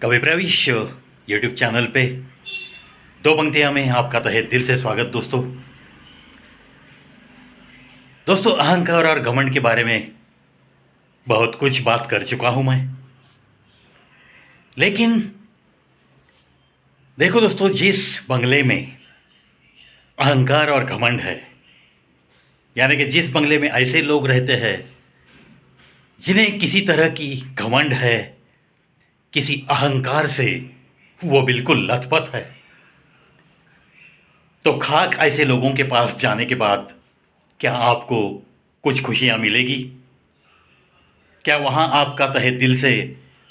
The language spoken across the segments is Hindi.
कवि प्रविश यूट्यूब चैनल पे दो पंक्तियां में आपका तहे दिल से स्वागत। दोस्तों अहंकार और घमंड के बारे में बहुत कुछ बात कर चुका हूं मैं, लेकिन देखो दोस्तों, जिस बंगले में अहंकार और घमंड है, यानी कि जिस बंगले में ऐसे लोग रहते हैं जिन्हें किसी तरह की घमंड है, किसी अहंकार से वो बिल्कुल लथपथ है, तो खाक ऐसे लोगों के पास जाने के बाद क्या आपको कुछ खुशियां मिलेगी? क्या वहां आपका तहे दिल से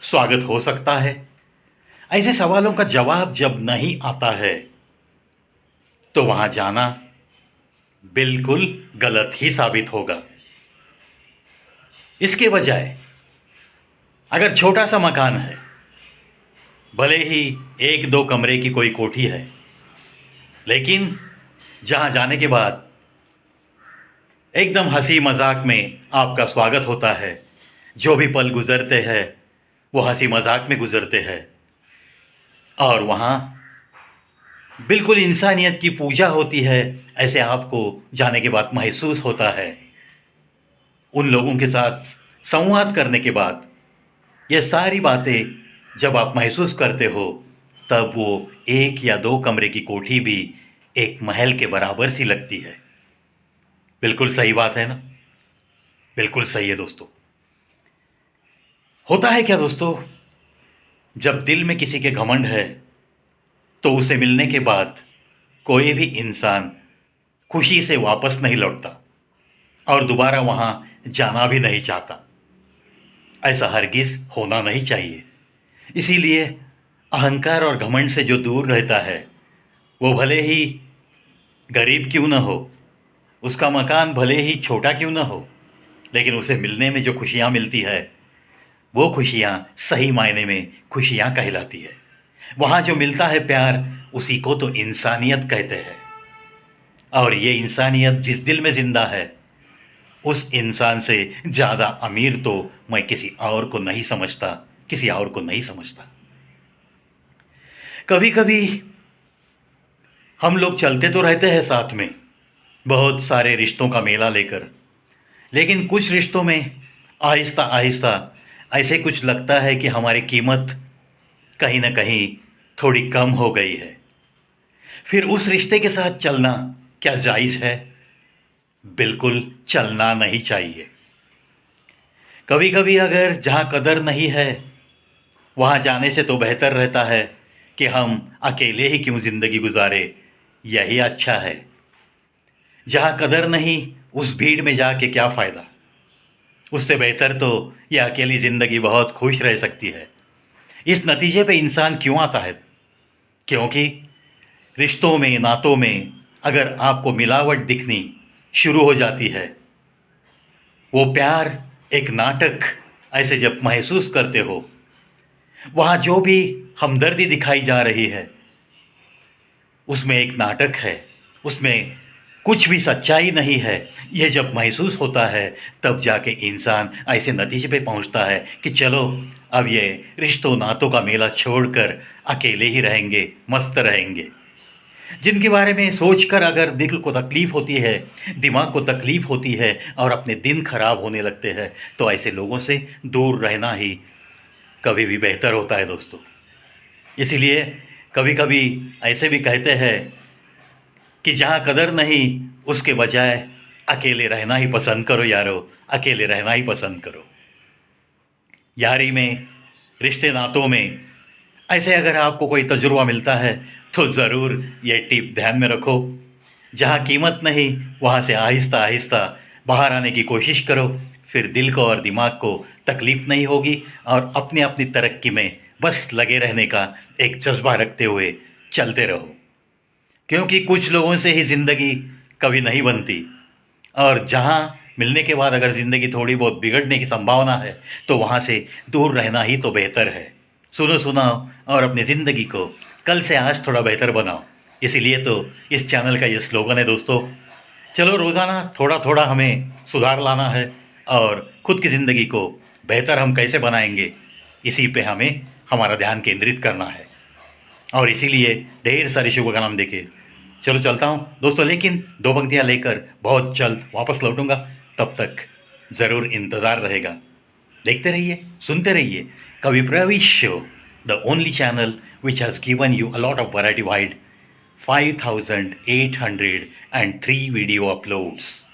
स्वागत हो सकता है? ऐसे सवालों का जवाब जब नहीं आता है तो वहां जाना बिल्कुल गलत ही साबित होगा। इसके बजाय अगर छोटा सा मकान है, भले ही एक दो कमरे की कोई कोठी है, लेकिन जहां जाने के बाद एकदम हंसी मजाक में आपका स्वागत होता है, जो भी पल गुजरते हैं वो हंसी मजाक में गुजरते हैं, और वहाँ बिल्कुल इंसानियत की पूजा होती है, ऐसे आपको जाने के बाद महसूस होता है। उन लोगों के साथ संवाद करने के बाद ये सारी बातें जब आप महसूस करते हो, तब वो एक या दो कमरे की कोठी भी एक महल के बराबर सी लगती है। बिल्कुल सही बात है ना? बिल्कुल सही है दोस्तों। होता है क्या दोस्तों, जब दिल में किसी के घमंड है तो उसे मिलने के बाद कोई भी इंसान खुशी से वापस नहीं लौटता और दोबारा वहां जाना भी नहीं चाहता। ऐसा हरगिज होना नहीं चाहिए। इसीलिए अहंकार और घमंड से जो दूर रहता है, वो भले ही गरीब क्यों न हो, उसका मकान भले ही छोटा क्यों न हो, लेकिन उसे मिलने में जो खुशियां मिलती है वो खुशियां सही मायने में खुशियां कहलाती है। वहां जो मिलता है प्यार, उसी को तो इंसानियत कहते हैं। और ये इंसानियत जिस दिल में जिंदा है, उस इंसान से ज़्यादा अमीर तो मैं किसी और को नहीं समझता, किसी और को नहीं समझता। कभी कभी हम लोग चलते तो रहते हैं साथ में बहुत सारे रिश्तों का मेला लेकर, लेकिन कुछ रिश्तों में आहिस्ता आहिस्ता ऐसे कुछ लगता है कि हमारी कीमत कहीं ना कहीं थोड़ी कम हो गई है। फिर उस रिश्ते के साथ चलना क्या जायज़ है? बिल्कुल चलना नहीं चाहिए। कभी कभी अगर जहाँ कदर नहीं है वहाँ जाने से तो बेहतर रहता है कि हम अकेले ही क्यों ज़िंदगी गुजारे, यही अच्छा है। जहाँ कदर नहीं, उस भीड़ में जाके क्या फ़ायदा? उससे बेहतर तो यह अकेली ज़िंदगी बहुत खुश रह सकती है। इस नतीजे पे इंसान क्यों आता है? क्योंकि रिश्तों में, नातों में अगर आपको मिलावट दिखनी शुरू हो जाती है, वो प्यार एक नाटक ऐसे जब महसूस करते हो, वहाँ जो भी हमदर्दी दिखाई जा रही है उसमें एक नाटक है, उसमें कुछ भी सच्चाई नहीं है, ये जब महसूस होता है तब जाके इंसान ऐसे नतीजे पे पहुंचता है कि चलो अब ये रिश्तों नातों का मेला छोड़कर अकेले ही रहेंगे, मस्त रहेंगे। जिनके बारे में सोचकर अगर दिल को तकलीफ़ होती है, दिमाग को तकलीफ़ होती है और अपने दिन खराब होने लगते हैं, तो ऐसे लोगों से दूर रहना ही कभी भी बेहतर होता है दोस्तों। इसीलिए कभी कभी ऐसे भी कहते हैं कि जहाँ कदर नहीं, उसके बजाय अकेले रहना ही पसंद करो यारो, अकेले रहना ही पसंद करो। यारी में, रिश्ते नातों में ऐसे अगर आपको कोई तजुर्बा मिलता है तो ज़रूर ये टिप ध्यान में रखो। जहाँ कीमत नहीं, वहाँ से आहिस्ता आहिस्ता बाहर आने की कोशिश करो। फिर दिल को और दिमाग को तकलीफ़ नहीं होगी और अपनी अपनी तरक्की में बस लगे रहने का एक जज्बा रखते हुए चलते रहो। क्योंकि कुछ लोगों से ही ज़िंदगी कभी नहीं बनती, और जहाँ मिलने के बाद अगर ज़िंदगी थोड़ी बहुत बिगड़ने की संभावना है तो वहाँ से दूर रहना ही तो बेहतर है। सुनो सुनाओ और अपनी ज़िंदगी को कल से आज थोड़ा बेहतर बनाओ। इसीलिए तो इस चैनल का ये स्लोगन है दोस्तों। चलो रोज़ाना थोड़ा थोड़ा हमें सुधार लाना है और ख़ुद की ज़िंदगी को बेहतर हम कैसे बनाएंगे, इसी पे हमें हमारा ध्यान केंद्रित करना है, और इसीलिए ढेर सारे शुभ का नाम देके चलो चलता हूँ दोस्तों, लेकिन 2 पंक्तियाँ लेकर बहुत जल्द वापस लौटूंगा। तब तक ज़रूर इंतज़ार रहेगा। देखते रहिए, सुनते रहिए कवि Pravish show, the only channel which has given you a lot of variety wide 5803 video uploads.